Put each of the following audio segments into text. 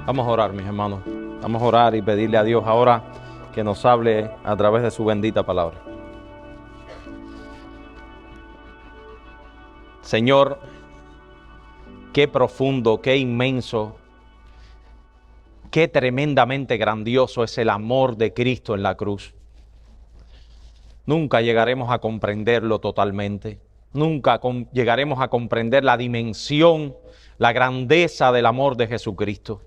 Vamos a orar, mis hermanos. Vamos a orar y pedirle a Dios ahora que nos hable a través de su bendita palabra. Señor, qué profundo, qué inmenso, qué tremendamente grandioso es el amor de Cristo en la cruz. Nunca llegaremos a comprenderlo totalmente. Nunca llegaremos a comprender la dimensión, la grandeza del amor de Jesucristo.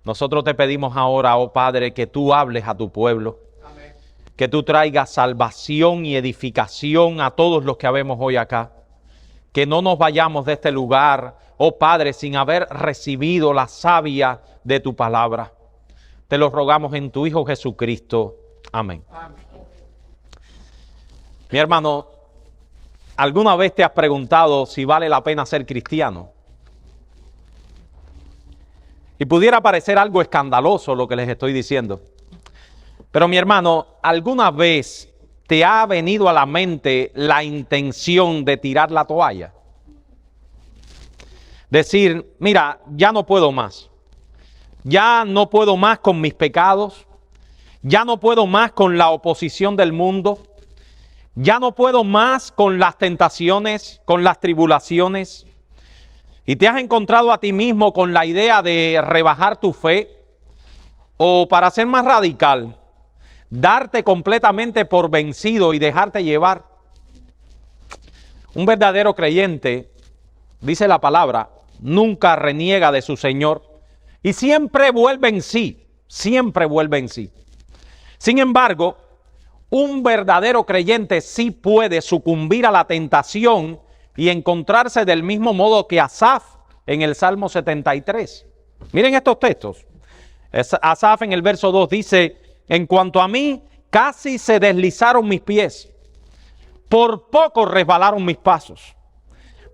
Nosotros te pedimos ahora, oh Padre, que tú hables a tu pueblo. Amén. Que tú traigas salvación y edificación a todos los que habemos hoy acá. Que no nos vayamos de este lugar, oh Padre, sin haber recibido la savia de tu palabra. Te lo rogamos en tu Hijo Jesucristo. Amén. Amén. Mi hermano, ¿alguna vez te has preguntado si vale la pena ser cristiano? Y pudiera parecer algo escandaloso lo que les estoy diciendo. Pero mi hermano, ¿alguna vez te ha venido a la mente la intención de tirar la toalla? Decir, mira, ya no puedo más. Ya no puedo más con mis pecados. Ya no puedo más con la oposición del mundo. Ya no puedo más con las tentaciones, con las tribulaciones. Y te has encontrado a ti mismo con la idea de rebajar tu fe. O para ser más radical, darte completamente por vencido y dejarte llevar. Un verdadero creyente, dice la palabra, nunca reniega de su Señor y siempre vuelve en sí, siempre vuelve en sí. Sin embargo, un verdadero creyente sí puede sucumbir a la tentación y encontrarse del mismo modo que Asaf en el Salmo 73. Miren estos textos. Asaf en el verso 2 dice, en cuanto a mí, casi se deslizaron mis pies, por poco resbalaron mis pasos,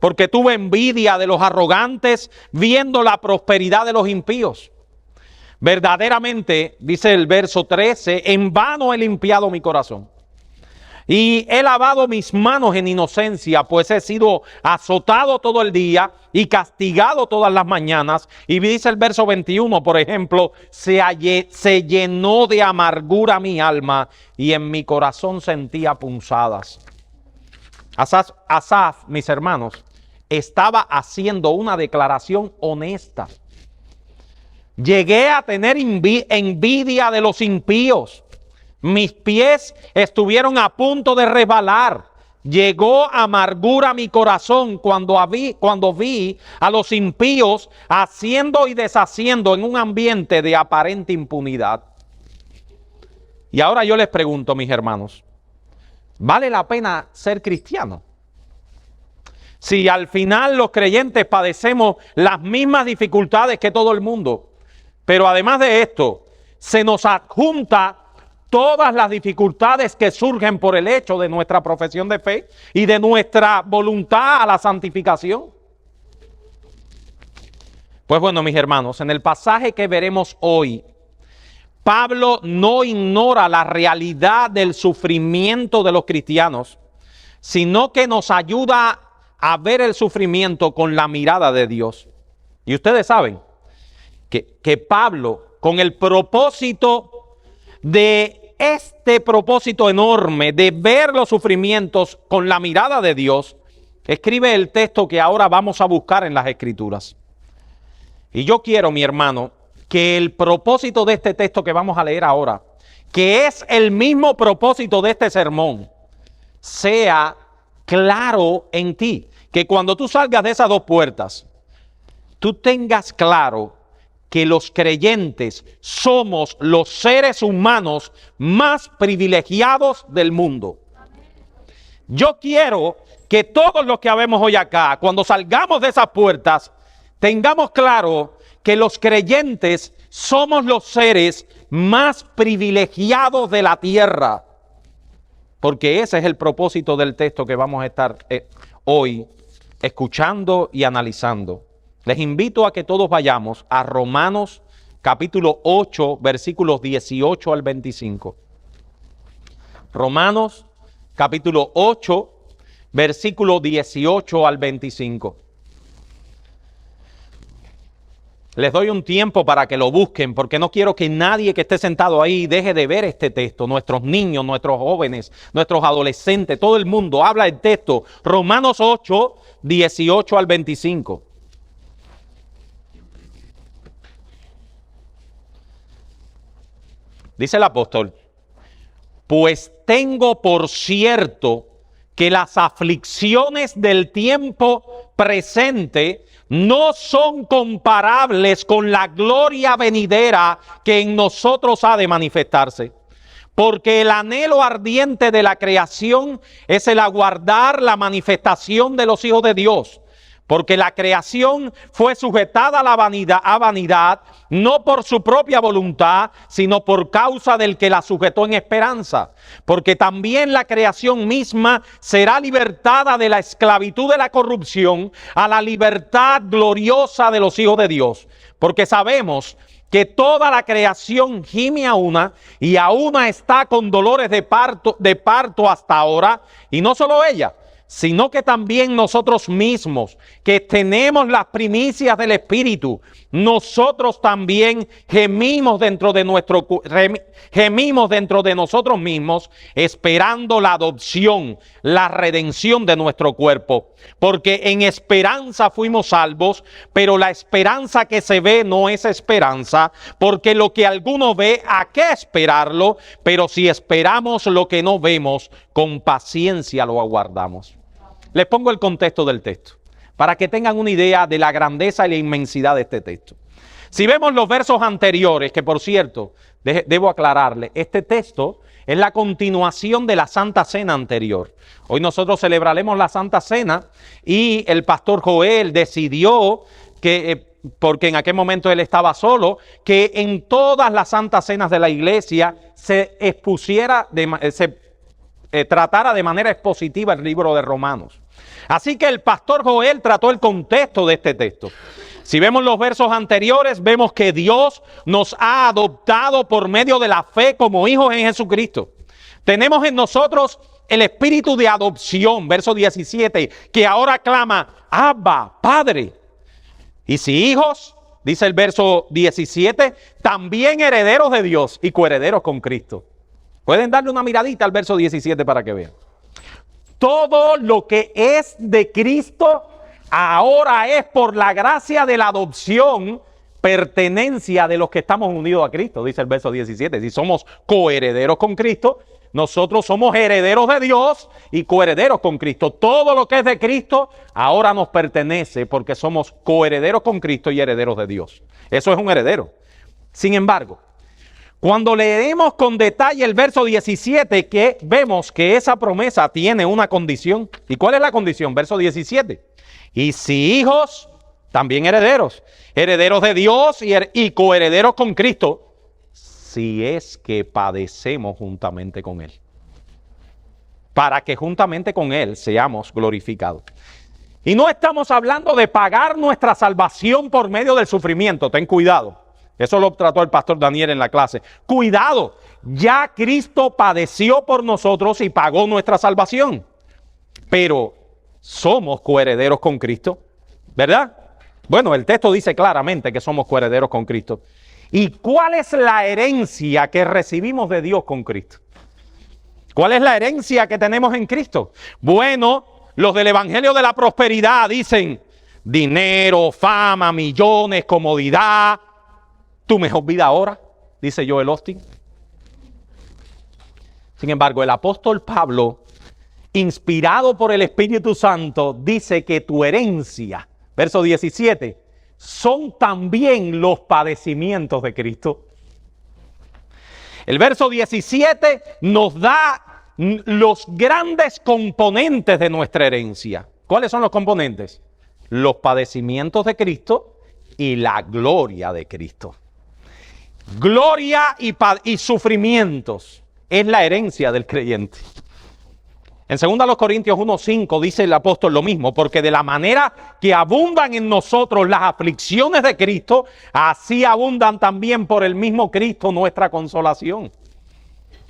porque tuve envidia de los arrogantes, viendo la prosperidad de los impíos. Verdaderamente, dice el verso 13, en vano he limpiado mi corazón y he lavado mis manos en inocencia, pues he sido azotado todo el día y castigado todas las mañanas. Y dice el verso 21, por ejemplo, se llenó de amargura mi alma y en mi corazón sentía punzadas. Asaf, mis hermanos, estaba haciendo una declaración honesta. Llegué a tener envidia de los impíos. Mis pies estuvieron a punto de resbalar. Llegó amargura a mi corazón cuando vi a los impíos haciendo y deshaciendo en un ambiente de aparente impunidad. Y ahora yo les pregunto, mis hermanos, ¿vale la pena ser cristiano? Si al final los creyentes padecemos las mismas dificultades que todo el mundo, pero además de esto, se nos adjunta todas las dificultades que surgen por el hecho de nuestra profesión de fe y de nuestra voluntad a la santificación. Pues bueno, mis hermanos, en el pasaje que veremos hoy, Pablo no ignora la realidad del sufrimiento de los cristianos, sino que nos ayuda a ver el sufrimiento con la mirada de Dios. Y ustedes saben que Pablo, con el propósito de este propósito enorme de ver los sufrimientos con la mirada de Dios, escribe el texto que ahora vamos a buscar en las Escrituras. Y yo quiero, mi hermano, que el propósito de este texto que vamos a leer ahora, que es el mismo propósito de este sermón, sea claro en ti. Que cuando tú salgas de esas dos puertas, tú tengas claro que los creyentes somos los seres humanos más privilegiados del mundo. Yo quiero que todos los que habemos hoy acá, cuando salgamos de esas puertas, tengamos claro que los creyentes somos los seres más privilegiados de la tierra. Porque ese es el propósito del texto que vamos a estar hoy escuchando y analizando. Les invito a que todos vayamos a Romanos capítulo 8, versículos 18 al 25. Romanos capítulo 8, versículo 18 al 25. Les doy un tiempo para que lo busquen, porque no quiero que nadie que esté sentado ahí deje de ver este texto. Nuestros niños, nuestros jóvenes, nuestros adolescentes, todo el mundo habla del texto. Romanos 8, 18 al 25. Dice el apóstol: pues tengo por cierto que las aflicciones del tiempo presente no son comparables con la gloria venidera que en nosotros ha de manifestarse. Porque el anhelo ardiente de la creación es el aguardar la manifestación de los hijos de Dios. Porque la creación fue sujetada a vanidad, no por su propia voluntad, sino por causa del que la sujetó en esperanza. Porque también la creación misma será libertada de la esclavitud de la corrupción a la libertad gloriosa de los hijos de Dios. Porque sabemos que toda la creación gime a una y a una está con dolores de parto hasta ahora, y no solo ella, sino que también nosotros mismos, que tenemos las primicias del Espíritu, nosotros también gemimos dentro de nosotros mismos, esperando la adopción, la redención de nuestro cuerpo. Porque en esperanza fuimos salvos, pero la esperanza que se ve no es esperanza, porque lo que alguno ve, ¿a qué esperarlo? Pero si esperamos lo que no vemos, con paciencia lo aguardamos. Les pongo el contexto del texto, para que tengan una idea de la grandeza y la inmensidad de este texto. Si vemos los versos anteriores, que por cierto, debo aclararle, este texto es la continuación de la Santa Cena anterior. Hoy nosotros celebraremos la Santa Cena y el pastor Joel decidió que, porque en aquel momento él estaba solo, que en todas las Santas Cenas de la iglesia se expusiera, tratara de manera expositiva el libro de Romanos. Así que el pastor Joel trató el contexto de este texto. Si vemos los versos anteriores, vemos que Dios nos ha adoptado por medio de la fe como hijos en Jesucristo. Tenemos en nosotros el espíritu de adopción, verso 17, que ahora clama: Abba, Padre. Y si hijos, dice el verso 17, también herederos de Dios y coherederos con Cristo. Pueden darle una miradita al verso 17 para que vean. Todo lo que es de Cristo ahora es por la gracia de la adopción, pertenencia de los que estamos unidos a Cristo, dice el verso 17. Si somos coherederos con Cristo, nosotros somos herederos de Dios y coherederos con Cristo. Todo lo que es de Cristo ahora nos pertenece porque somos coherederos con Cristo y herederos de Dios. Eso es un heredero. Sin embargo, cuando leemos con detalle el verso 17, que vemos que esa promesa tiene una condición. ¿Y cuál es la condición? Verso 17. Y si hijos, también herederos. Herederos de Dios y coherederos con Cristo, si es que padecemos juntamente con Él. Para que juntamente con Él seamos glorificados. Y no estamos hablando de pagar nuestra salvación por medio del sufrimiento. Ten cuidado. Eso lo trató el pastor Daniel en la clase. Cuidado, ya Cristo padeció por nosotros y pagó nuestra salvación. Pero somos coherederos con Cristo, ¿verdad? Bueno, el texto dice claramente que somos coherederos con Cristo. ¿Y cuál es la herencia que recibimos de Dios con Cristo? ¿Cuál es la herencia que tenemos en Cristo? Bueno, los del Evangelio de la Prosperidad dicen dinero, fama, millones, comodidad. Tu mejor vida ahora, dice Joel Osteen. Sin embargo, el apóstol Pablo, inspirado por el Espíritu Santo, dice que tu herencia, verso 17, son también los padecimientos de Cristo. El verso 17 nos da los grandes componentes de nuestra herencia. ¿Cuáles son los componentes? Los padecimientos de Cristo y la gloria de Cristo. Gloria y sufrimientos es la herencia del creyente. En 2 Corintios 1:5 dice el apóstol lo mismo, porque de la manera que abundan en nosotros las aflicciones de Cristo, así abundan también por el mismo Cristo nuestra consolación.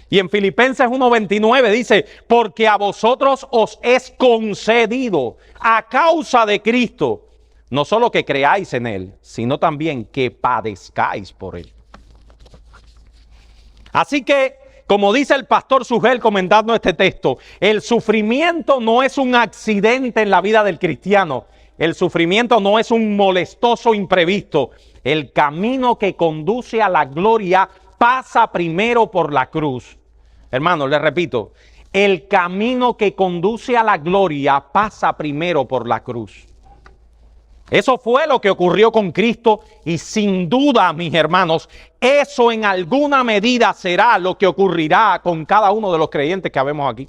Y en Filipenses 1:29 dice, porque a vosotros os es concedido a causa de Cristo no solo que creáis en Él, sino también que padezcáis por Él. Así que, como dice el pastor Sugel comentando este texto, el sufrimiento no es un accidente en la vida del cristiano. El sufrimiento no es un molestoso imprevisto. El camino que conduce a la gloria pasa primero por la cruz. Hermanos, les repito, el camino que conduce a la gloria pasa primero por la cruz. Eso fue lo que ocurrió con Cristo y sin duda, mis hermanos, eso en alguna medida será lo que ocurrirá con cada uno de los creyentes que habemos aquí.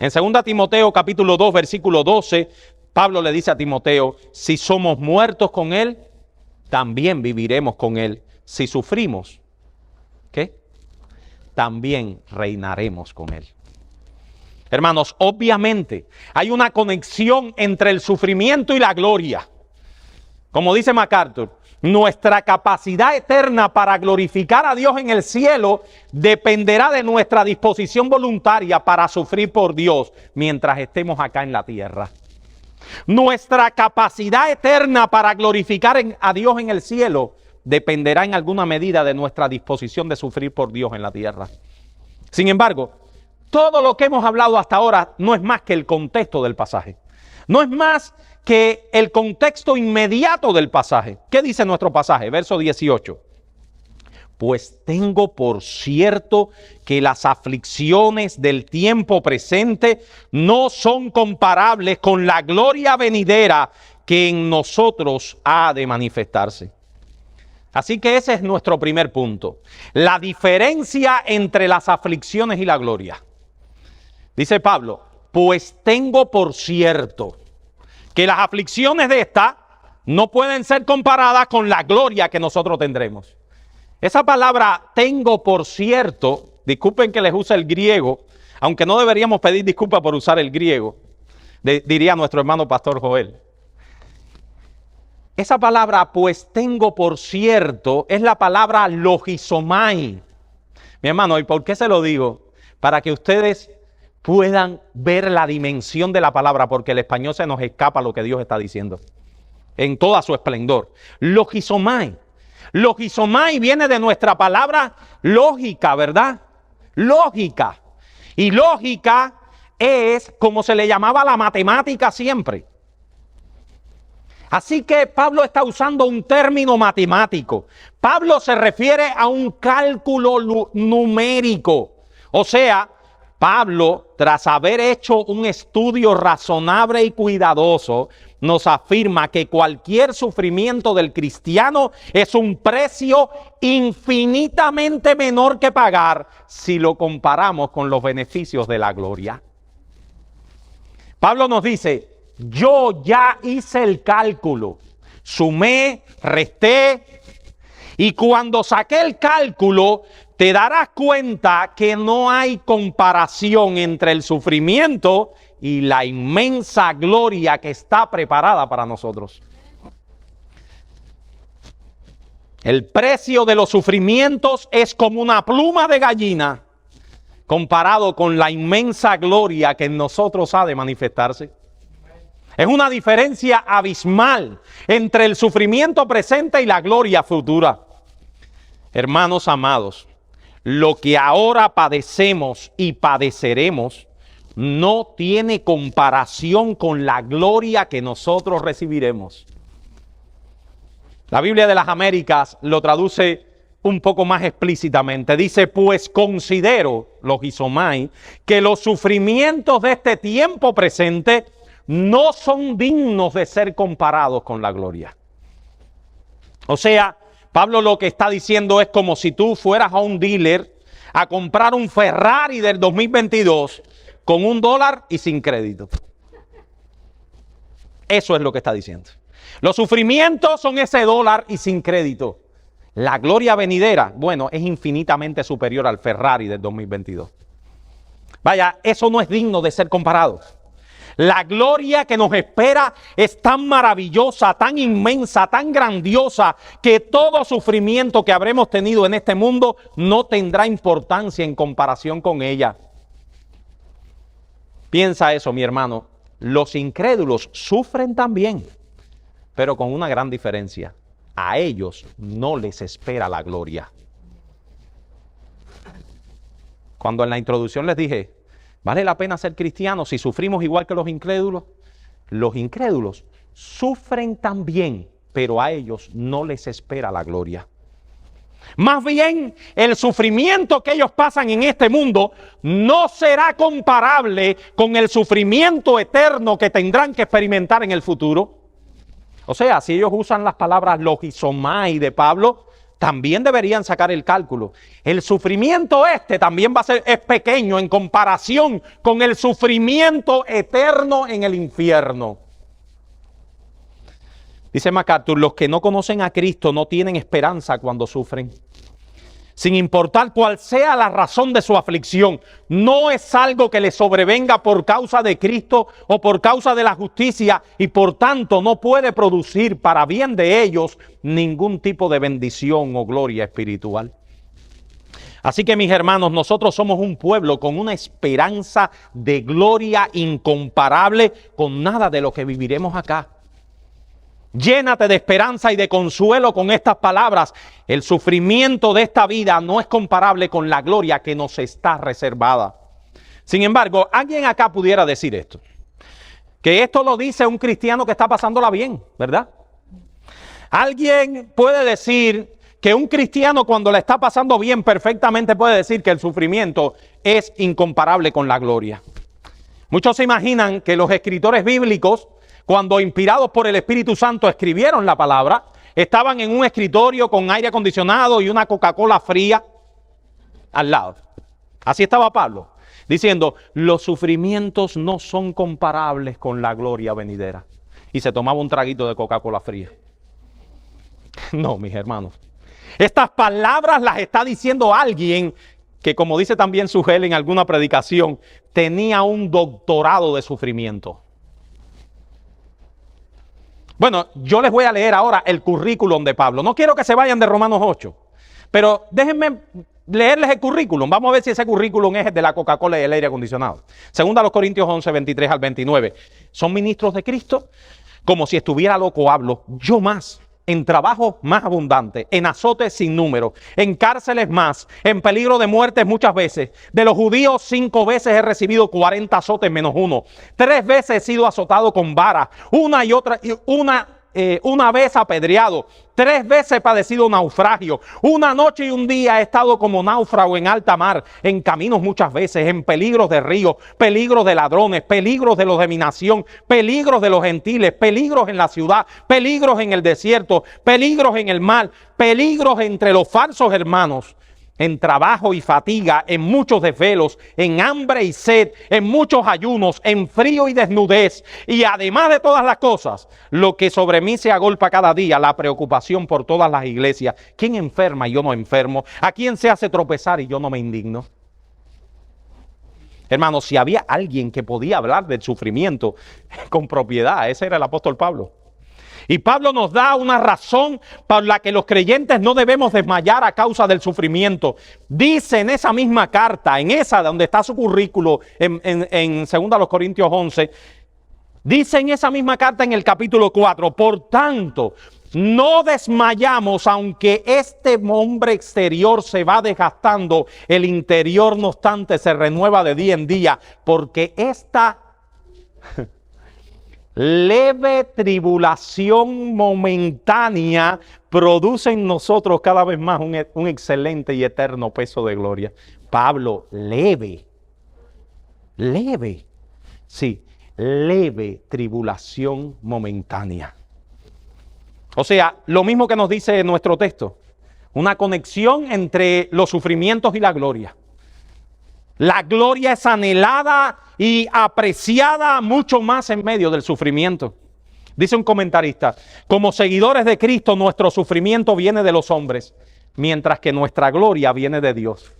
En 2 Timoteo capítulo 2 versículo 12, Pablo le dice a Timoteo, si somos muertos con Él, también viviremos con Él. Si sufrimos, ¿qué? También reinaremos con Él. Hermanos, obviamente hay una conexión entre el sufrimiento y la gloria. Como dice MacArthur, nuestra capacidad eterna para glorificar a Dios en el cielo dependerá de nuestra disposición voluntaria para sufrir por Dios mientras estemos acá en la tierra. Nuestra capacidad eterna para glorificar a Dios en el cielo dependerá en alguna medida de nuestra disposición de sufrir por Dios en la tierra. Sin embargo, todo lo que hemos hablado hasta ahora no es más que el contexto del pasaje. No es más que el contexto inmediato del pasaje. ¿Qué dice nuestro pasaje? Verso 18. Pues tengo por cierto que las aflicciones del tiempo presente no son comparables con la gloria venidera que en nosotros ha de manifestarse. Así que ese es nuestro primer punto. La diferencia entre las aflicciones y la gloria. Dice Pablo, pues tengo por cierto que las aflicciones de esta no pueden ser comparadas con la gloria que nosotros tendremos. Esa palabra tengo por cierto, disculpen que les use el griego, aunque no deberíamos pedir disculpas por usar el griego, diría nuestro hermano pastor Joel. Esa palabra, pues tengo por cierto, es la palabra logizomai. Mi hermano, ¿y por qué se lo digo? Para que ustedes puedan ver la dimensión de la palabra, porque el español se nos escapa lo que Dios está diciendo en toda su esplendor. Logizomai. Logizomai viene de nuestra palabra lógica, ¿verdad? Lógica. Y lógica es como se le llamaba la matemática siempre. Así que Pablo está usando un término matemático. Pablo se refiere a un cálculo numérico. O sea, Pablo, tras haber hecho un estudio razonable y cuidadoso, nos afirma que cualquier sufrimiento del cristiano es un precio infinitamente menor que pagar si lo comparamos con los beneficios de la gloria. Pablo nos dice, yo ya hice el cálculo, sumé, resté, y cuando saqué el cálculo, te darás cuenta que no hay comparación entre el sufrimiento y la inmensa gloria que está preparada para nosotros. El precio de los sufrimientos es como una pluma de gallina comparado con la inmensa gloria que en nosotros ha de manifestarse. Es una diferencia abismal entre el sufrimiento presente y la gloria futura. Hermanos amados, lo que ahora padecemos y padeceremos no tiene comparación con la gloria que nosotros recibiremos. La Biblia de las Américas lo traduce un poco más explícitamente. Dice, pues considero, logizomai, que los sufrimientos de este tiempo presente no son dignos de ser comparados con la gloria. O sea, Pablo lo que está diciendo es como si tú fueras a un dealer a comprar un Ferrari del 2022 con $1 y sin crédito. Eso es lo que está diciendo. Los sufrimientos son ese $1 y sin crédito. La gloria venidera, bueno, es infinitamente superior al Ferrari del 2022. Vaya, eso no es digno de ser comparado. La gloria que nos espera es tan maravillosa, tan inmensa, tan grandiosa, que todo sufrimiento que habremos tenido en este mundo no tendrá importancia en comparación con ella. Piensa eso, mi hermano. Los incrédulos sufren también, pero con una gran diferencia. A ellos no les espera la gloria. Cuando en la introducción les dije, ¿vale la pena ser cristiano si sufrimos igual que los incrédulos? Los incrédulos sufren también, pero a ellos no les espera la gloria. Más bien, el sufrimiento que ellos pasan en este mundo no será comparable con el sufrimiento eterno que tendrán que experimentar en el futuro. O sea, si ellos usan las palabras logizomai de Pablo, también deberían sacar el cálculo. El sufrimiento también es pequeño en comparación con el sufrimiento eterno en el infierno. Dice MacArthur, los que no conocen a Cristo no tienen esperanza cuando sufren. Sin importar cuál sea la razón de su aflicción, no es algo que les sobrevenga por causa de Cristo o por causa de la justicia y por tanto no puede producir para bien de ellos ningún tipo de bendición o gloria espiritual. Así que mis hermanos, nosotros somos un pueblo con una esperanza de gloria incomparable con nada de lo que viviremos acá. Llénate de esperanza y de consuelo con estas palabras. El sufrimiento de esta vida no es comparable con la gloria que nos está reservada. Sin embargo, alguien acá pudiera decir esto. Que esto lo dice un cristiano que está pasándola bien, ¿verdad? Alguien puede decir que un cristiano cuando le está pasando bien perfectamente puede decir que el sufrimiento es incomparable con la gloria. Muchos se imaginan que los escritores bíblicos, cuando inspirados por el Espíritu Santo escribieron la palabra, estaban en un escritorio con aire acondicionado y una Coca-Cola fría al lado. Así estaba Pablo, diciendo, los sufrimientos no son comparables con la gloria venidera. Y se tomaba un traguito de Coca-Cola fría. No, mis hermanos. Estas palabras las está diciendo alguien que, como dice también Sugel en alguna predicación, tenía un doctorado de sufrimiento. Bueno, yo les voy a leer ahora el currículum de Pablo. No quiero que se vayan de Romanos 8, pero déjenme leerles el currículum. Vamos a ver si ese currículum es el de la Coca-Cola y el aire acondicionado. Segunda a los Corintios 11, 23 al 29. Son ministros de Cristo. Como si estuviera loco hablo. Yo más. En trabajo más abundante, en azotes sin número, en cárceles más, en peligro de muerte muchas veces. De los judíos 5 veces he recibido 40 azotes menos 1. 3 veces he sido azotado con vara, una vez apedreado, 3 veces he padecido naufragio, una noche y un día he estado como náufrago en alta mar, en caminos muchas veces, en peligros de ríos, peligros de ladrones, peligros de los de mi nación, peligros de los gentiles, peligros en la ciudad, peligros en el desierto, peligros en el mar, peligros entre los falsos hermanos, en trabajo y fatiga, en muchos desvelos, en hambre y sed, en muchos ayunos, en frío y desnudez. Y además de todas las cosas, lo que sobre mí se agolpa cada día, la preocupación por todas las iglesias. ¿Quién enferma y yo no enfermo? ¿A quién se hace tropezar y yo no me indigno? Hermanos, si había alguien que podía hablar del sufrimiento con propiedad, ese era el apóstol Pablo. Y Pablo nos da una razón por la que los creyentes no debemos desmayar a causa del sufrimiento. Dice en esa misma carta, en esa donde está su currículo, en 2 Corintios 11, dice en esa misma carta en el capítulo 4, por tanto, no desmayamos aunque este hombre exterior se va desgastando, el interior no obstante se renueva de día en día, porque esta leve tribulación momentánea produce en nosotros cada vez más un excelente y eterno peso de gloria. Pablo, leve, sí, leve tribulación momentánea. O sea, lo mismo que nos dice nuestro texto, una conexión entre los sufrimientos y la gloria. La gloria es anhelada y apreciada mucho más en medio del sufrimiento. Dice un comentarista, como seguidores de Cristo, nuestro sufrimiento viene de los hombres, mientras que nuestra gloria viene de Dios.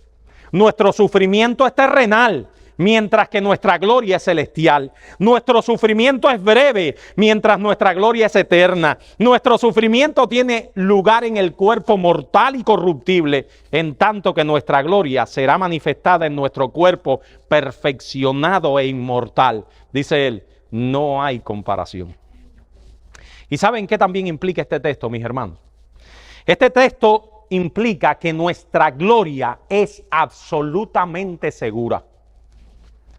Nuestro sufrimiento es terrenal, mientras que nuestra gloria es celestial. Nuestro sufrimiento es breve, mientras nuestra gloria es eterna. Nuestro sufrimiento tiene lugar en el cuerpo mortal y corruptible, en tanto que nuestra gloria será manifestada en nuestro cuerpo perfeccionado e inmortal. Dice él, no hay comparación. ¿Y saben qué también implica este texto, mis hermanos? Este texto implica que nuestra gloria es absolutamente segura.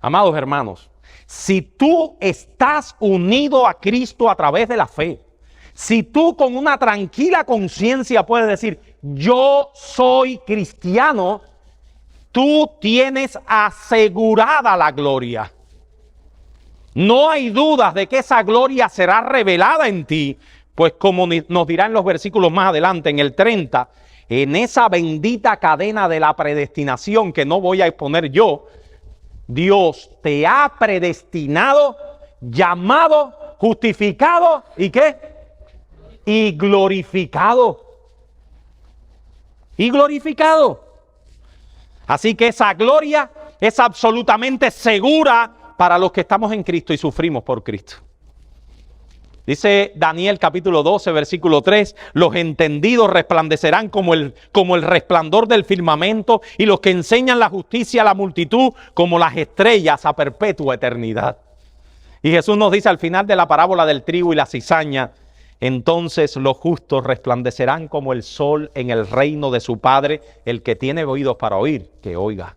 Amados hermanos, si tú estás unido a Cristo a través de la fe, si tú con una tranquila conciencia puedes decir, yo soy cristiano, tú tienes asegurada la gloria. No hay dudas de que esa gloria será revelada en ti, pues como nos dirá en los versículos más adelante, en el 30, en esa bendita cadena de la predestinación que no voy a exponer yo, Dios te ha predestinado, llamado, justificado y ¿qué? Y glorificado. Y glorificado. Así que esa gloria es absolutamente segura para los que estamos en Cristo y sufrimos por Cristo. Dice Daniel capítulo 12, versículo 3, los entendidos resplandecerán como el resplandor del firmamento, y los que enseñan la justicia a la multitud como las estrellas a perpetua eternidad. Y Jesús nos dice al final de la parábola del trigo y la cizaña, entonces los justos resplandecerán como el sol en el reino de su Padre. El que tiene oídos para oír, que oiga.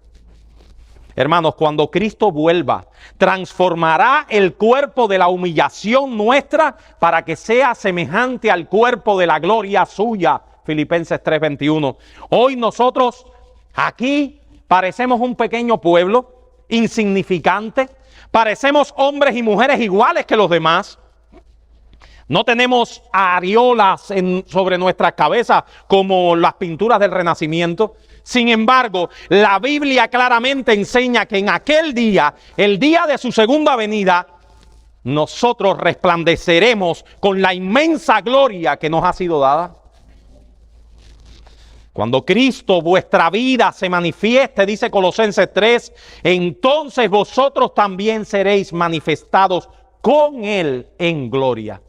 Hermanos, cuando Cristo vuelva, transformará el cuerpo de la humillación nuestra para que sea semejante al cuerpo de la gloria suya. Filipenses 3:21. Hoy nosotros aquí parecemos un pequeño pueblo, insignificante. Parecemos hombres y mujeres iguales que los demás. No tenemos areolas sobre nuestras cabezas como las pinturas del Renacimiento. Sin embargo, la Biblia claramente enseña que en aquel día, el día de su segunda venida, nosotros resplandeceremos con la inmensa gloria que nos ha sido dada. Cuando Cristo, vuestra vida, se manifieste, dice Colosenses 3, entonces vosotros también seréis manifestados con Él en gloria.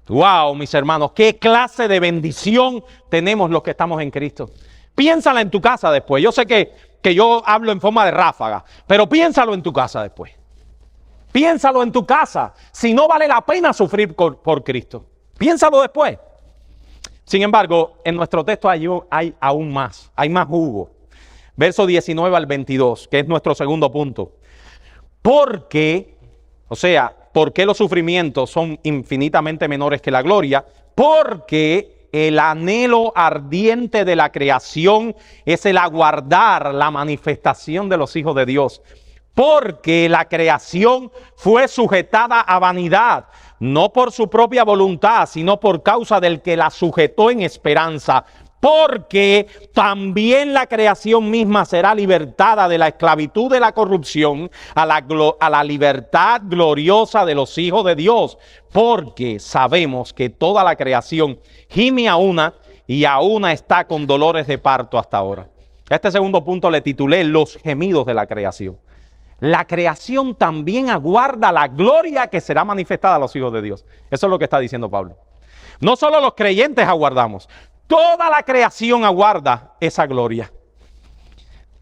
Wow, mis hermanos, qué clase de bendición tenemos los que estamos en Cristo. Piénsala en tu casa después. Yo sé que yo hablo en forma de ráfaga, pero piénsalo en tu casa después. Piénsalo en tu casa, si no vale la pena sufrir por Cristo. Piénsalo después. Sin embargo, en nuestro texto hay aún más, hay más jugo. Verso 19 al 22, que es nuestro segundo punto. Porque, ¿por qué los sufrimientos son infinitamente menores que la gloria? Porque el anhelo ardiente de la creación es el aguardar la manifestación de los hijos de Dios. Porque la creación fue sujetada a vanidad, no por su propia voluntad, sino por causa del que la sujetó en esperanza. Porque también la creación misma será libertada de la esclavitud de la corrupción a la libertad gloriosa de los hijos de Dios. Porque sabemos que toda la creación gime a una y a una está con dolores de parto hasta ahora. A este segundo punto le titulé los gemidos de la creación. La creación también aguarda la gloria que será manifestada a los hijos de Dios. Eso es lo que está diciendo Pablo. No solo los creyentes aguardamos, toda la creación aguarda esa gloria.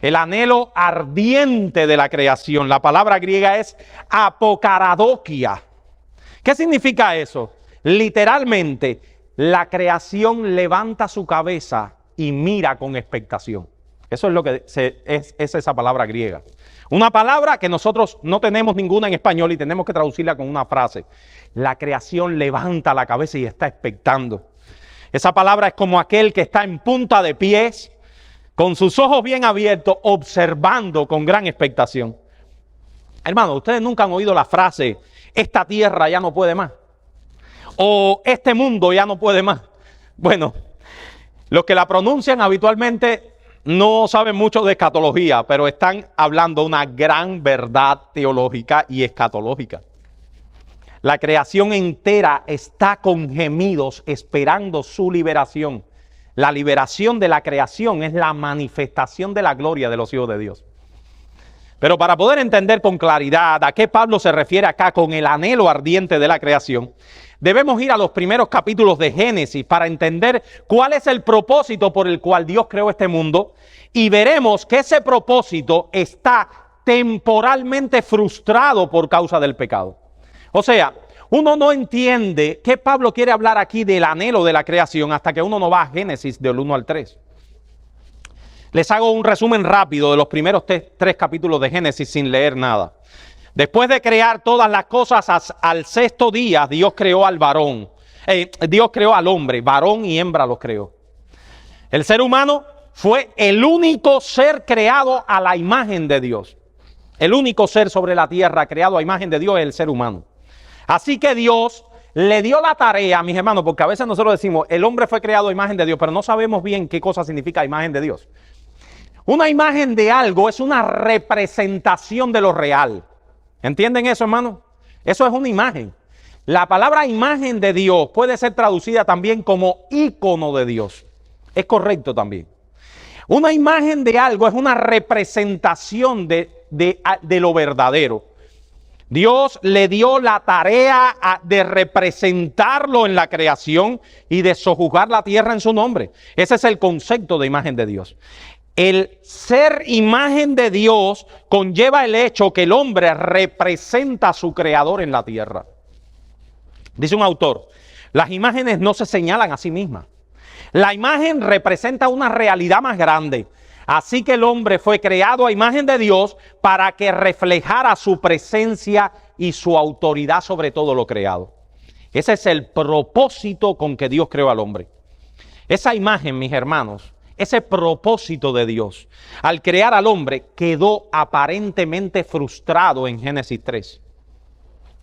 El anhelo ardiente de la creación. La palabra griega es apokaradokia. ¿Qué significa eso? Literalmente, la creación levanta su cabeza y mira con expectación. Eso es lo que es esa palabra griega. Una palabra que nosotros no tenemos ninguna en español y tenemos que traducirla con una frase. La creación levanta la cabeza y está expectando. Esa palabra es como aquel que está en punta de pies, con sus ojos bien abiertos, observando con gran expectación. Hermanos, ustedes nunca han oído la frase, esta tierra ya no puede más. O este mundo ya no puede más. Bueno, los que la pronuncian habitualmente no saben mucho de escatología, pero están hablando una gran verdad teológica y escatológica. La creación entera está con gemidos esperando su liberación. La liberación de la creación es la manifestación de la gloria de los hijos de Dios. Pero para poder entender con claridad a qué Pablo se refiere acá con el anhelo ardiente de la creación, debemos ir a los primeros capítulos de Génesis para entender cuál es el propósito por el cual Dios creó este mundo, y veremos que ese propósito está temporalmente frustrado por causa del pecado. O sea, Uno no entiende qué Pablo quiere hablar aquí del anhelo de la creación hasta que uno no va a Génesis del 1 al 3. Les hago un resumen rápido de los primeros tres capítulos de Génesis sin leer nada. Después de crear todas las cosas, al sexto día Dios creó al varón. Dios creó al hombre, varón y hembra los creó. El ser humano fue el único ser creado a la imagen de Dios. El único ser sobre la tierra creado a imagen de Dios es el ser humano. Así que Dios le dio la tarea, mis hermanos, porque a veces nosotros decimos, el hombre fue creado a imagen de Dios, pero no sabemos bien qué cosa significa imagen de Dios. Una imagen de algo es una representación de lo real. ¿Entienden eso, hermano? Eso es una imagen. La palabra imagen de Dios puede ser traducida también como ícono de Dios. Es correcto también. Una imagen de algo es una representación de lo verdadero. Dios le dio la tarea de representarlo en la creación y de sojuzgar la tierra en su nombre. Ese es el concepto de imagen de Dios. El ser imagen de Dios conlleva el hecho que el hombre representa a su creador en la tierra. Dice un autor, las imágenes no se señalan a sí mismas. La imagen representa una realidad más grande. Así que el hombre fue creado a imagen de Dios para que reflejara su presencia y su autoridad sobre todo lo creado. Ese es el propósito con que Dios creó al hombre. Esa imagen, mis hermanos, ese propósito de Dios, al crear al hombre, quedó aparentemente frustrado en Génesis 3.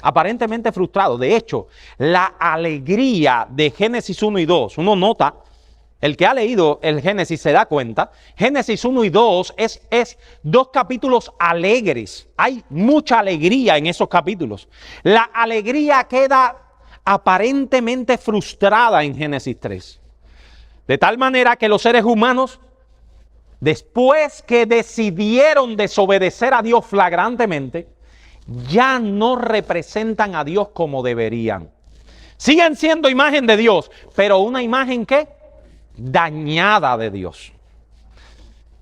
Aparentemente frustrado. De hecho, la alegría de Génesis 1 y 2, uno nota, el que ha leído el Génesis se da cuenta, Génesis 1 y 2 es dos capítulos alegres. Hay mucha alegría en esos capítulos. La alegría queda aparentemente frustrada en Génesis 3. De tal manera que los seres humanos, después que decidieron desobedecer a Dios flagrantemente, ya no representan a Dios como deberían. Siguen siendo imagen de Dios, pero una imagen ¿qué? Dañada de Dios.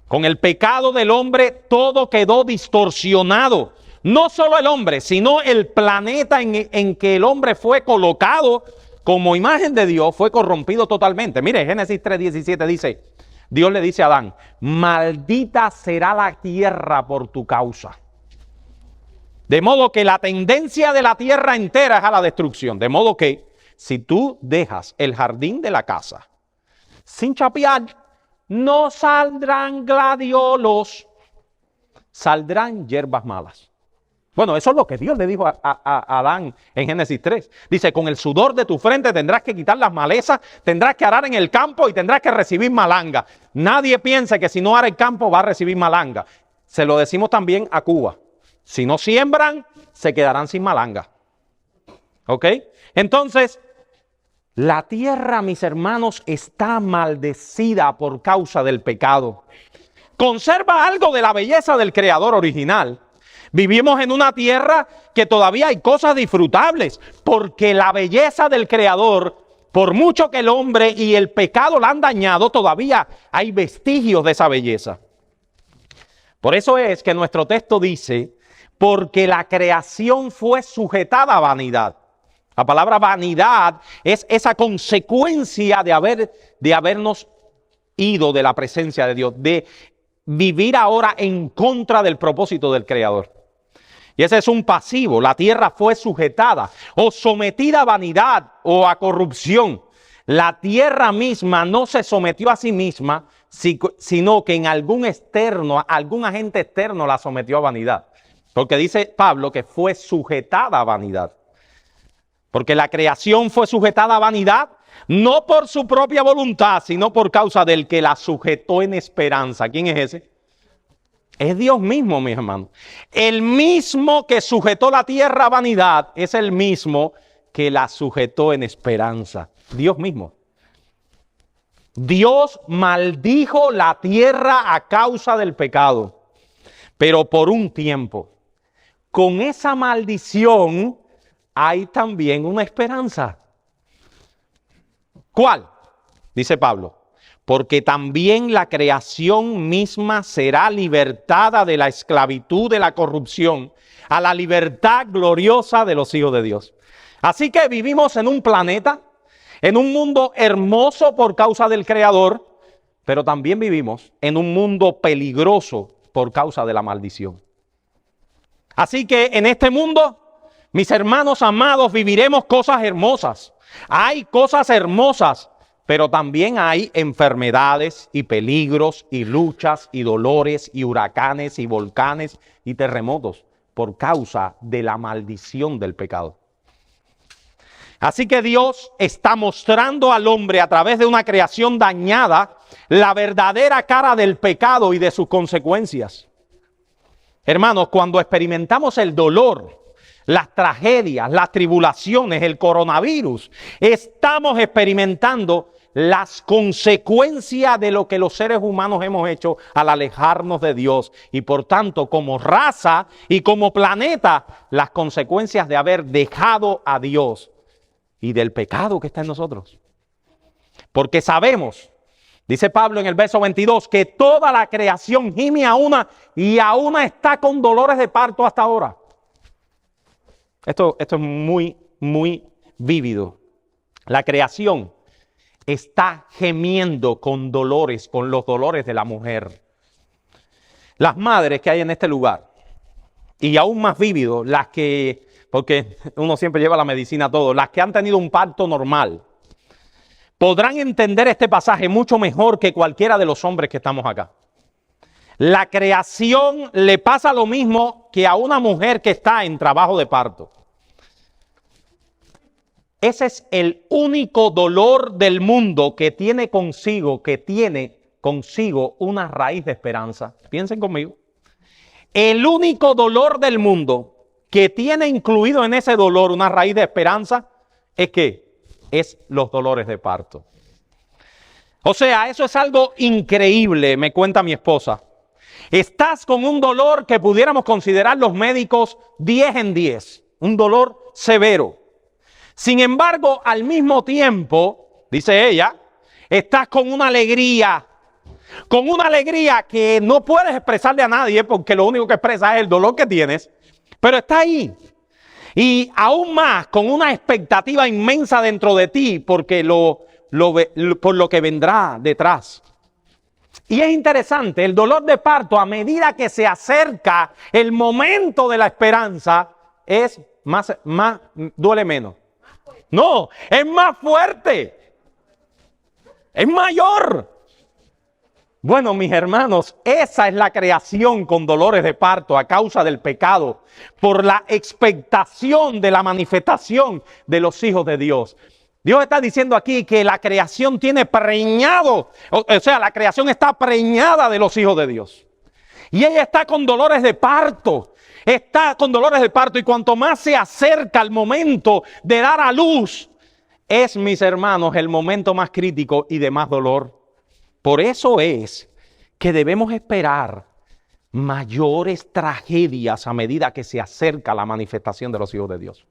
Con el pecado del hombre todo quedó distorsionado. No solo el hombre, sino el planeta en que el hombre fue colocado como imagen de Dios fue corrompido totalmente. Mire, Génesis 3:17 dice, Dios le dice a Adán, maldita será la tierra por tu causa. De modo que la tendencia de la tierra entera es a la destrucción. De modo que si tú dejas el jardín de la casa sin chapear, no saldrán gladiolos, saldrán hierbas malas. Bueno, eso es lo que Dios le dijo a Adán en Génesis 3. Dice, con el sudor de tu frente tendrás que quitar las malezas, tendrás que arar en el campo y tendrás que recibir malanga. Nadie piense que si no ara el campo va a recibir malanga. Se lo decimos también a Cuba. Si no siembran, se quedarán sin malanga. ¿Ok? Entonces, la tierra, mis hermanos, está maldecida por causa del pecado. Conserva algo de la belleza del creador original. Vivimos en una tierra que todavía hay cosas disfrutables, porque la belleza del creador, por mucho que el hombre y el pecado la han dañado, todavía hay vestigios de esa belleza. Por eso es que nuestro texto dice, porque la creación fue sujetada a vanidad. La palabra vanidad es esa consecuencia de habernos ido de la presencia de Dios, de vivir ahora en contra del propósito del Creador. Y ese es un pasivo. La tierra fue sujetada o sometida a vanidad o a corrupción. La tierra misma no se sometió a sí misma, sino que en algún agente externo la sometió a vanidad. Porque dice Pablo que fue sujetada a vanidad. Porque la creación fue sujetada a vanidad, no por su propia voluntad, sino por causa del que la sujetó en esperanza. ¿Quién es ese? Es Dios mismo, mis hermanos. El mismo que sujetó la tierra a vanidad es el mismo que la sujetó en esperanza. Dios mismo. Dios maldijo la tierra a causa del pecado, pero por un tiempo. Con esa maldición hay también una esperanza. ¿Cuál? Dice Pablo. Porque también la creación misma será libertada de la esclavitud de la corrupción a la libertad gloriosa de los hijos de Dios. Así que vivimos en un planeta, en un mundo hermoso por causa del Creador, pero también vivimos en un mundo peligroso por causa de la maldición. Así que en este mundo, mis hermanos amados, viviremos cosas hermosas. Hay cosas hermosas, pero también hay enfermedades y peligros y luchas y dolores y huracanes y volcanes y terremotos por causa de la maldición del pecado. Así que Dios está mostrando al hombre a través de una creación dañada la verdadera cara del pecado y de sus consecuencias. Hermanos, cuando experimentamos el dolor, las tragedias, las tribulaciones, el coronavirus, estamos experimentando las consecuencias de lo que los seres humanos hemos hecho al alejarnos de Dios. Y por tanto, como raza y como planeta, las consecuencias de haber dejado a Dios y del pecado que está en nosotros. Porque sabemos, dice Pablo en el verso 22, que toda la creación gime a una y a una está con dolores de parto hasta ahora. Esto es muy, muy vívido. La creación está gemiendo con dolores, con los dolores de la mujer. Las madres que hay en este lugar, y aún más vívido, las que, porque uno siempre lleva la medicina a todo, las que han tenido un parto normal, podrán entender este pasaje mucho mejor que cualquiera de los hombres que estamos acá. La creación le pasa lo mismo que a una mujer que está en trabajo de parto. Ese es el único dolor del mundo que tiene consigo una raíz de esperanza. Piensen conmigo. El único dolor del mundo que tiene incluido en ese dolor una raíz de esperanza es que es los dolores de parto. O sea, eso es algo increíble, me cuenta mi esposa. Estás con un dolor que pudiéramos considerar los médicos 10 en 10, un dolor severo. Sin embargo, al mismo tiempo, dice ella, estás con una alegría que no puedes expresarle a nadie porque lo único que expresa es el dolor que tienes, pero está ahí. Y aún más, con una expectativa inmensa dentro de ti porque por lo que vendrá detrás. Y es interesante, el dolor de parto, a medida que se acerca el momento de la esperanza, es más duele menos. No, es más fuerte, es mayor. Bueno, mis hermanos, esa es la creación con dolores de parto a causa del pecado, por la expectación de la manifestación de los hijos de Dios. Dios está diciendo aquí que la creación tiene preñado, o sea, la creación está preñada de los hijos de Dios. Y ella está con dolores de parto. Está con dolores de parto y cuanto más se acerca el momento de dar a luz, es, mis hermanos, el momento más crítico y de más dolor. Por eso es que debemos esperar mayores tragedias a medida que se acerca la manifestación de los hijos de Dios.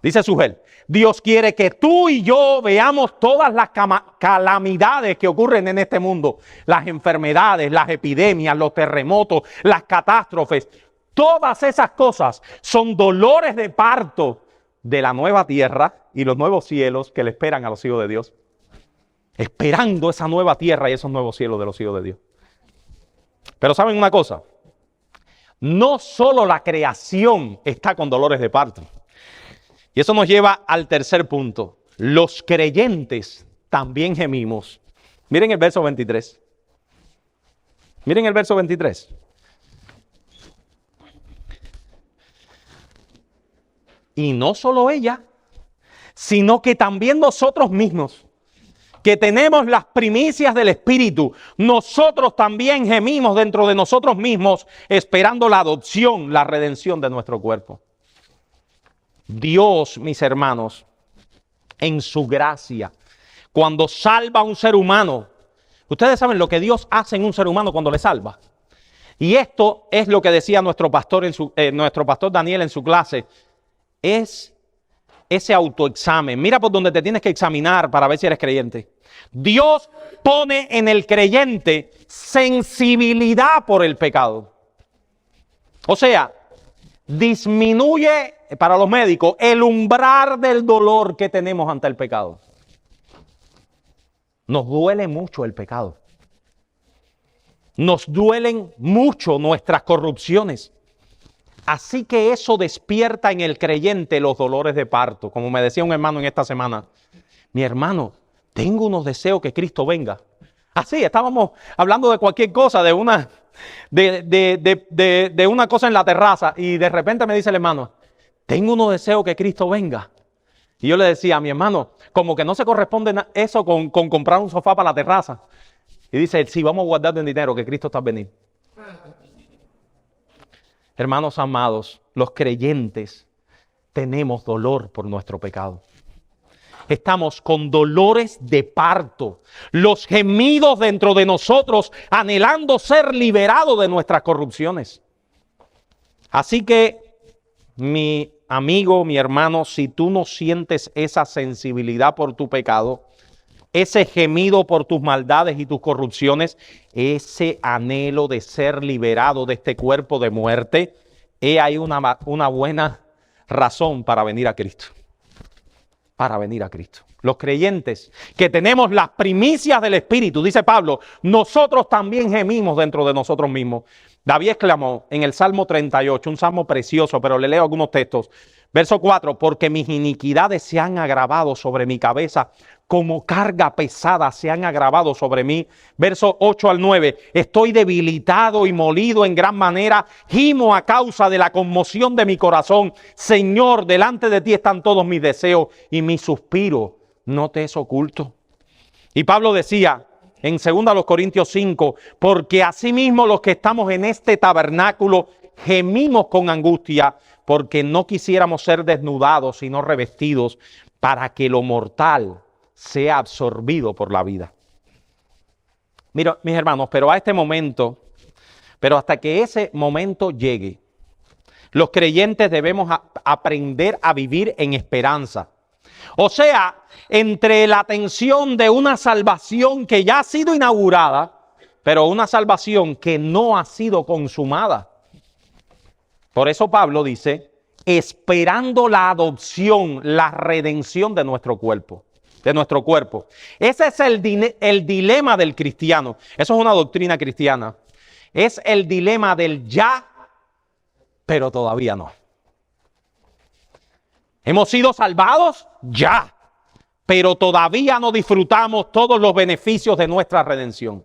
Dice Sugel, Dios quiere que tú y yo veamos todas las calamidades que ocurren en este mundo. Las enfermedades, las epidemias, los terremotos, las catástrofes. Todas esas cosas son dolores de parto de la nueva tierra y los nuevos cielos que le esperan a los hijos de Dios. Esperando esa nueva tierra y esos nuevos cielos de los hijos de Dios. Pero ¿saben una cosa? No solo la creación está con dolores de parto. Y eso nos lleva al tercer punto. Los creyentes también gemimos. Miren el verso 23. Miren el verso 23. Y no solo ella, sino que también nosotros mismos, que tenemos las primicias del Espíritu, nosotros también gemimos dentro de nosotros mismos, esperando la adopción, la redención de nuestro cuerpo. Dios, mis hermanos, en su gracia, cuando salva a un ser humano, ustedes saben lo que Dios hace en un ser humano cuando le salva. Y esto es lo que decía nuestro pastor Daniel en su clase, es ese autoexamen. Mira por donde te tienes que examinar para ver si eres creyente. Dios pone en el creyente sensibilidad por el pecado. O sea, disminuye, para los médicos, el umbral del dolor que tenemos ante el pecado. Nos duele mucho el pecado. Nos duelen mucho nuestras corrupciones. Así que eso despierta en el creyente los dolores de parto. Como me decía un hermano en esta semana, mi hermano, tengo unos deseos que Cristo venga. Así, estábamos hablando de cualquier cosa, de una cosa en la terraza, y de repente me dice el hermano, tengo unos deseos que Cristo venga. Y yo le decía a mi hermano, como que no se corresponde eso con comprar un sofá para la terraza. Y dice, sí, vamos a guardar el dinero que Cristo está a venir. Hermanos amados, los creyentes tenemos dolor por nuestro pecado. Estamos con dolores de parto, los gemidos dentro de nosotros, anhelando ser liberados de nuestras corrupciones. Así que, mi amigo, mi hermano, si tú no sientes esa sensibilidad por tu pecado, ese gemido por tus maldades y tus corrupciones, ese anhelo de ser liberado de este cuerpo de muerte, hay una buena razón para venir a Cristo. Para venir a Cristo. Los creyentes que tenemos las primicias del Espíritu, dice Pablo, nosotros también gemimos dentro de nosotros mismos. David exclamó en el Salmo 38, un salmo precioso, pero le leo algunos textos. Verso 4, porque mis iniquidades se han agravado sobre mi cabeza, como carga pesada se han agravado sobre mí. Verso 8 al 9, estoy debilitado y molido en gran manera, gimo a causa de la conmoción de mi corazón. Señor, delante de ti están todos mis deseos y mi suspiro no te es oculto. Y Pablo decía en 2 Corintios 5, porque asimismo los que estamos en este tabernáculo gemimos con angustia, porque no quisiéramos ser desnudados, sino revestidos, para que lo mortal sea absorbido por la vida. Mira, mis hermanos, pero hasta que ese momento llegue, los creyentes debemos aprender a vivir en esperanza. O sea, entre la tensión de una salvación que ya ha sido inaugurada, pero una salvación que no ha sido consumada. Por eso Pablo dice, esperando la adopción, la redención de nuestro cuerpo. Ese es el dilema del cristiano. Eso es una doctrina cristiana. Es el dilema del ya, pero todavía no. ¿Hemos sido salvados? Ya. Pero todavía no disfrutamos todos los beneficios de nuestra redención.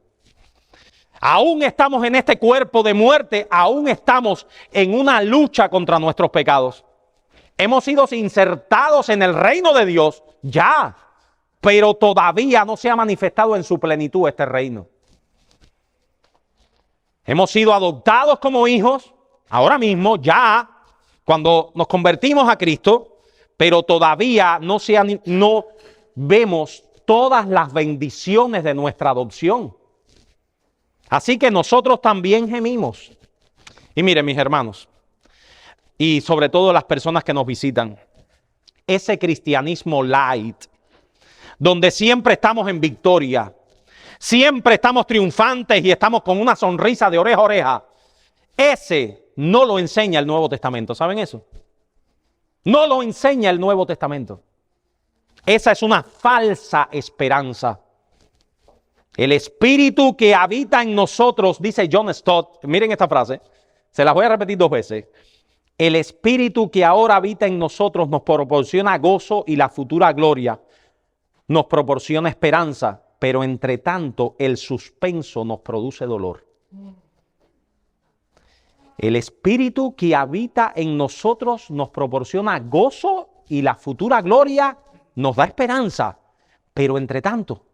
Aún estamos en este cuerpo de muerte, aún estamos en una lucha contra nuestros pecados. Hemos sido insertados en el reino de Dios, ya, pero todavía no se ha manifestado en su plenitud este reino. Hemos sido adoptados como hijos, ahora mismo, ya, cuando nos convertimos a Cristo, pero todavía no vemos todas las bendiciones de nuestra adopción. Así que nosotros también gemimos. Y miren, mis hermanos, y sobre todo las personas que nos visitan, ese cristianismo light, donde siempre estamos en victoria, siempre estamos triunfantes y estamos con una sonrisa de oreja a oreja, ese no lo enseña el Nuevo Testamento. ¿Saben eso? No lo enseña el Nuevo Testamento. Esa es una falsa esperanza. El espíritu que habita en nosotros, dice John Stott, miren esta frase, se la voy a repetir 2 veces. El espíritu que ahora habita en nosotros nos proporciona gozo y la futura gloria, nos proporciona esperanza, pero entre tanto el suspenso nos produce dolor. El espíritu que habita en nosotros nos proporciona gozo y la futura gloria nos da esperanza, pero entre tanto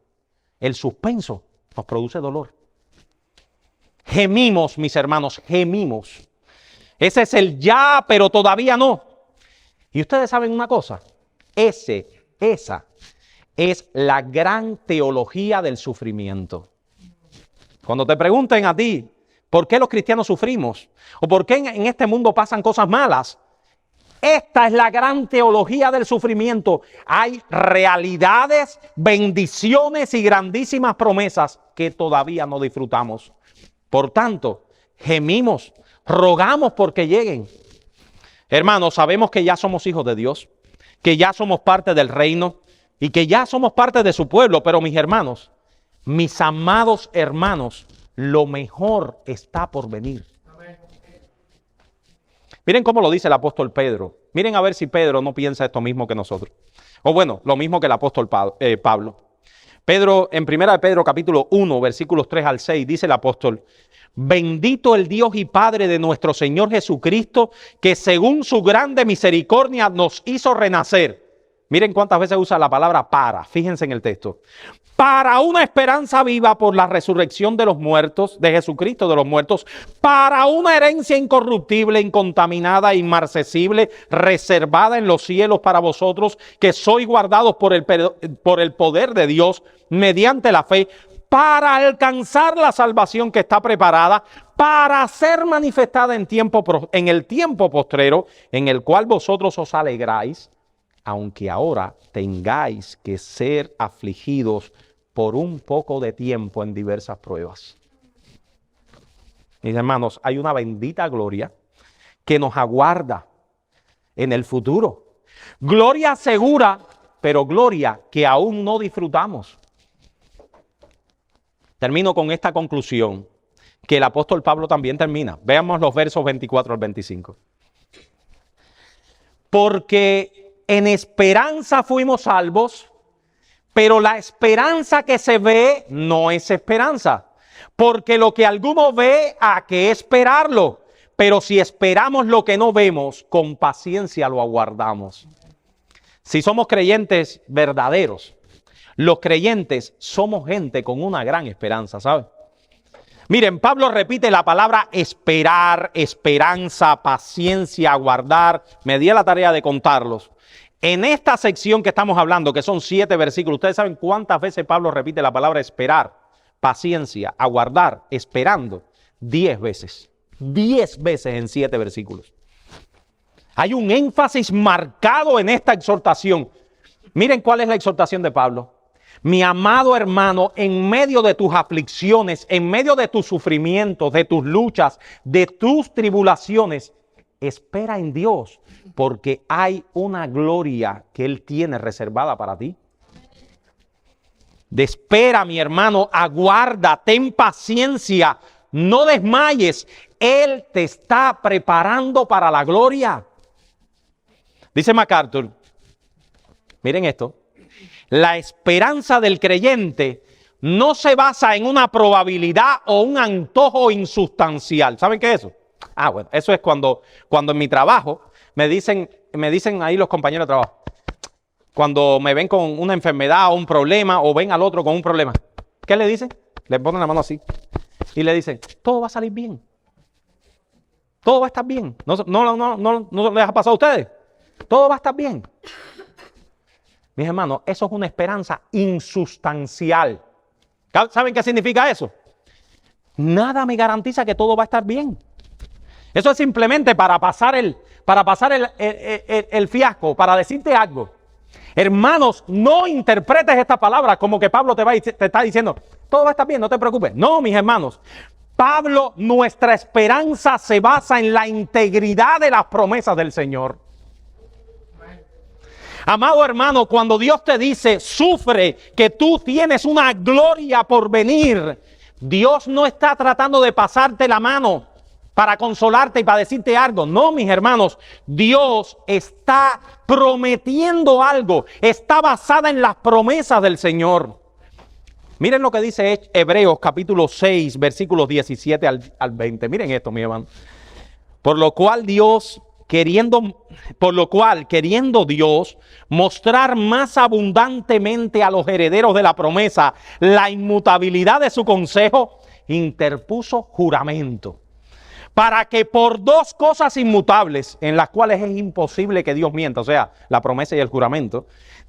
el suspenso nos produce dolor. Gemimos, mis hermanos, gemimos. Ese es el ya, pero todavía no. Y ustedes saben una cosa, esa es la gran teología del sufrimiento. Cuando te pregunten a ti, ¿por qué los cristianos sufrimos? ¿O por qué en este mundo pasan cosas malas? Esta es la gran teología del sufrimiento. Hay realidades, bendiciones y grandísimas promesas que todavía no disfrutamos. Por tanto, gemimos, rogamos porque lleguen. Hermanos, sabemos que ya somos hijos de Dios, que ya somos parte del reino y que ya somos parte de su pueblo. Pero mis hermanos, mis amados hermanos, lo mejor está por venir. Miren cómo lo dice el apóstol Pedro. Miren a ver si Pedro no piensa esto mismo que nosotros. O bueno, lo mismo que el apóstol Pablo. Pedro, en 1 Pedro capítulo 1, versículos 3 al 6, dice el apóstol: bendito el Dios y Padre de nuestro Señor Jesucristo, que según su grande misericordia nos hizo renacer. Miren cuántas veces usa la palabra para, fíjense en el texto. Para una esperanza viva por la resurrección de los muertos, de Jesucristo de los muertos, para una herencia incorruptible, incontaminada, inmarcesible, reservada en los cielos para vosotros, que sois guardados por el poder de Dios mediante la fe, para alcanzar la salvación que está preparada, para ser manifestada en el tiempo postrero, en el cual vosotros os alegráis, aunque ahora tengáis que ser afligidos por un poco de tiempo en diversas pruebas. Mis hermanos, hay una bendita gloria que nos aguarda en el futuro. Gloria segura, pero gloria que aún no disfrutamos. Termino con esta conclusión que el apóstol Pablo también termina. Veamos los versos 24 al 25. Porque en esperanza fuimos salvos, pero la esperanza que se ve no es esperanza. Porque lo que alguno ve, ¿a qué esperarlo? Pero si esperamos lo que no vemos, con paciencia lo aguardamos. Si somos creyentes verdaderos, los creyentes somos gente con una gran esperanza, ¿sabe? Miren, Pablo repite la palabra esperar, esperanza, paciencia, aguardar. Me di a la tarea de contarlos. En esta sección que estamos hablando, que son 7 versículos, ¿ustedes saben cuántas veces Pablo repite la palabra esperar, paciencia, aguardar, esperando? 10 veces. 10 veces en 7 versículos. Hay un énfasis marcado en esta exhortación. Miren cuál es la exhortación de Pablo. Mi amado hermano, en medio de tus aflicciones, en medio de tus sufrimientos, de tus luchas, de tus tribulaciones, espera en Dios, porque hay una gloria que Él tiene reservada para ti. Espera, mi hermano, aguarda, ten paciencia, no desmayes. Él te está preparando para la gloria. Dice MacArthur, miren esto, la esperanza del creyente no se basa en una probabilidad o un antojo insustancial. ¿Saben qué es eso? Ah, bueno, eso es cuando en mi trabajo me dicen ahí los compañeros de trabajo, cuando me ven con una enfermedad o un problema, o ven al otro con un problema, ¿qué le dicen? Le ponen la mano así y le dicen, todo va a salir bien. Todo va a estar bien. ¿No les ha pasado a ustedes? Todo va a estar bien. Mis hermanos, eso es una esperanza insustancial. ¿Saben qué significa eso? Nada me garantiza que todo va a estar bien. Eso es simplemente para pasar el fiasco, para decirte algo. Hermanos, no interpretes esta palabra como que Pablo te está diciendo, todo va a estar bien, no te preocupes. No, mis hermanos. Pablo, nuestra esperanza se basa en la integridad de las promesas del Señor. Amado hermano, cuando Dios te dice, sufre, que tú tienes una gloria por venir, Dios no está tratando de pasarte la mano para consolarte y para decirte algo. No, mis hermanos, Dios está prometiendo algo, está basada en las promesas del Señor. Miren lo que dice Hebreos capítulo 6, versículos 17 al 20. Miren esto, mi hermano. Por lo cual, queriendo Dios mostrar más abundantemente a los herederos de la promesa la inmutabilidad de su consejo, interpuso juramento, para que por 2 cosas inmutables, en las cuales es imposible que Dios mienta, o sea, la promesa y el juramento,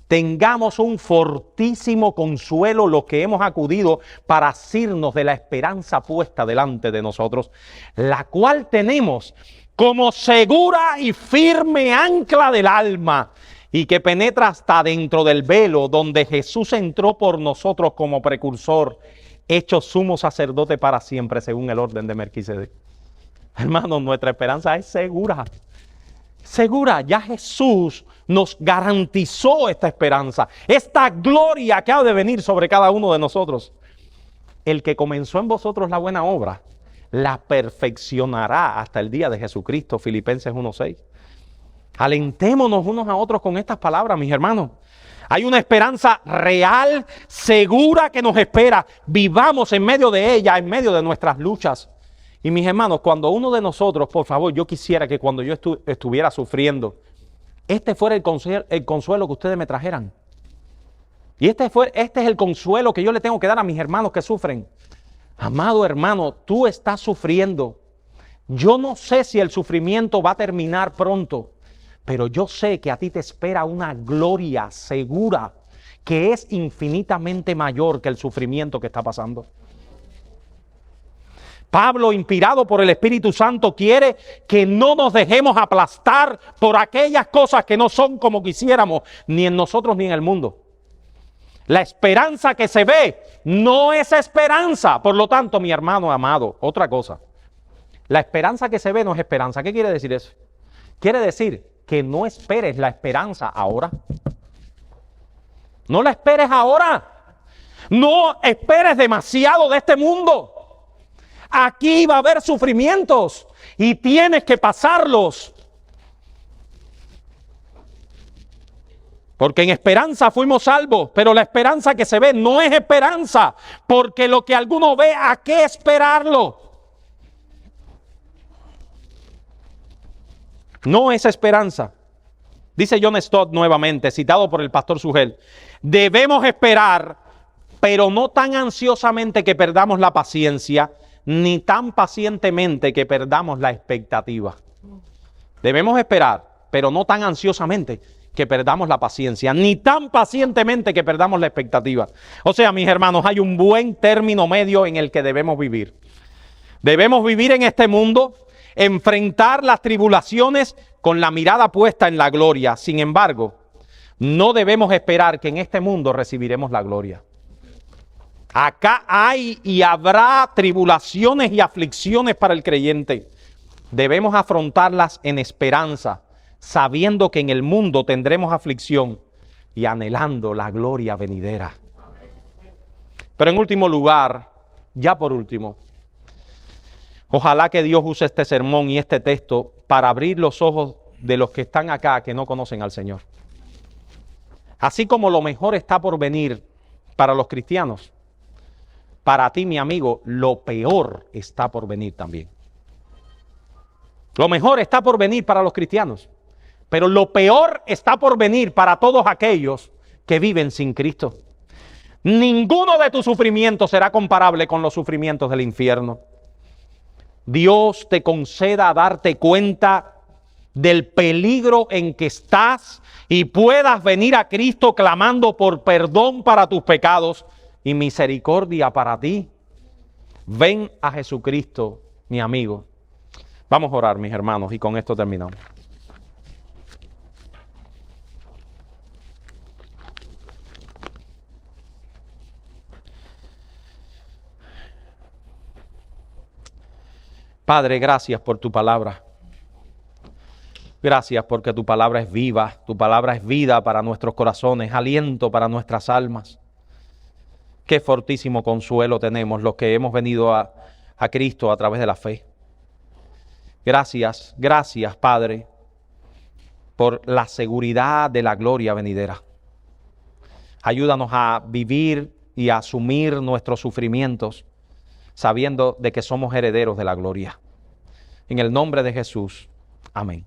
tengamos un fortísimo consuelo los que hemos acudido para asirnos de la esperanza puesta delante de nosotros, la cual tenemos como segura y firme ancla del alma, y que penetra hasta dentro del velo, donde Jesús entró por nosotros como precursor, hecho sumo sacerdote para siempre, según el orden de Melquisedec. Hermanos, nuestra esperanza es segura. segura. Ya Jesús nos garantizó esta esperanza, esta gloria que ha de venir sobre cada uno de nosotros. El que comenzó en vosotros la buena obra, la perfeccionará hasta el día de Jesucristo. Filipenses 1:6. Alentémonos unos a otros con estas palabras, mis hermanos. Hay una esperanza real, segura que nos espera. Vivamos en medio de ella, en medio de nuestras luchas. Y mis hermanos, cuando uno de nosotros, por favor, yo quisiera que cuando yo estuviera sufriendo, este fuera el consuelo que ustedes me trajeran. Y este es el consuelo que yo le tengo que dar a mis hermanos que sufren. Amado hermano, tú estás sufriendo. Yo no sé si el sufrimiento va a terminar pronto, pero yo sé que a ti te espera una gloria segura que es infinitamente mayor que el sufrimiento que está pasando. Pablo, inspirado por el Espíritu Santo, quiere que no nos dejemos aplastar por aquellas cosas que no son como quisiéramos, ni en nosotros ni en el mundo. La esperanza que se ve no es esperanza. Por lo tanto, mi hermano amado, otra cosa. La esperanza que se ve no es esperanza. ¿Qué quiere decir eso? Quiere decir que no esperes la esperanza ahora. No la esperes ahora. No esperes demasiado de este mundo. Aquí va a haber sufrimientos y tienes que pasarlos. Porque en esperanza fuimos salvos, pero la esperanza que se ve no es esperanza, porque lo que alguno ve, ¿a qué esperarlo? No es esperanza. Dice John Stott nuevamente, citado por el pastor Sugel, debemos esperar, pero no tan ansiosamente que perdamos la paciencia, ni tan pacientemente que perdamos la expectativa. Debemos esperar, pero no tan ansiosamente que perdamos la paciencia, ni tan pacientemente que perdamos la expectativa. O sea, mis hermanos, hay un buen término medio en el que debemos vivir. Debemos vivir en este mundo, enfrentar las tribulaciones con la mirada puesta en la gloria. Sin embargo, no debemos esperar que en este mundo recibiremos la gloria. Acá hay y habrá tribulaciones y aflicciones para el creyente. Debemos afrontarlas en esperanza, sabiendo que en el mundo tendremos aflicción y anhelando la gloria venidera. Pero en último lugar, ya por último, ojalá que Dios use este sermón y este texto para abrir los ojos de los que están acá que no conocen al Señor. Así como lo mejor está por venir para los cristianos, para ti, mi amigo, lo peor está por venir también. Lo mejor está por venir para los cristianos, pero lo peor está por venir para todos aquellos que viven sin Cristo. Ninguno de tus sufrimientos será comparable con los sufrimientos del infierno. Dios te conceda darte cuenta del peligro en que estás y puedas venir a Cristo clamando por perdón para tus pecados y misericordia para ti. Ven a Jesucristo, mi amigo. Vamos a orar, mis hermanos, y con esto terminamos. Padre, gracias por tu palabra. Gracias porque tu palabra es viva, tu palabra es vida para nuestros corazones, aliento para nuestras almas. Qué fortísimo consuelo tenemos los que hemos venido a Cristo a través de la fe. Gracias, gracias, Padre, por la seguridad de la gloria venidera. Ayúdanos a vivir y a asumir nuestros sufrimientos, sabiendo de que somos herederos de la gloria. En el nombre de Jesús, amén.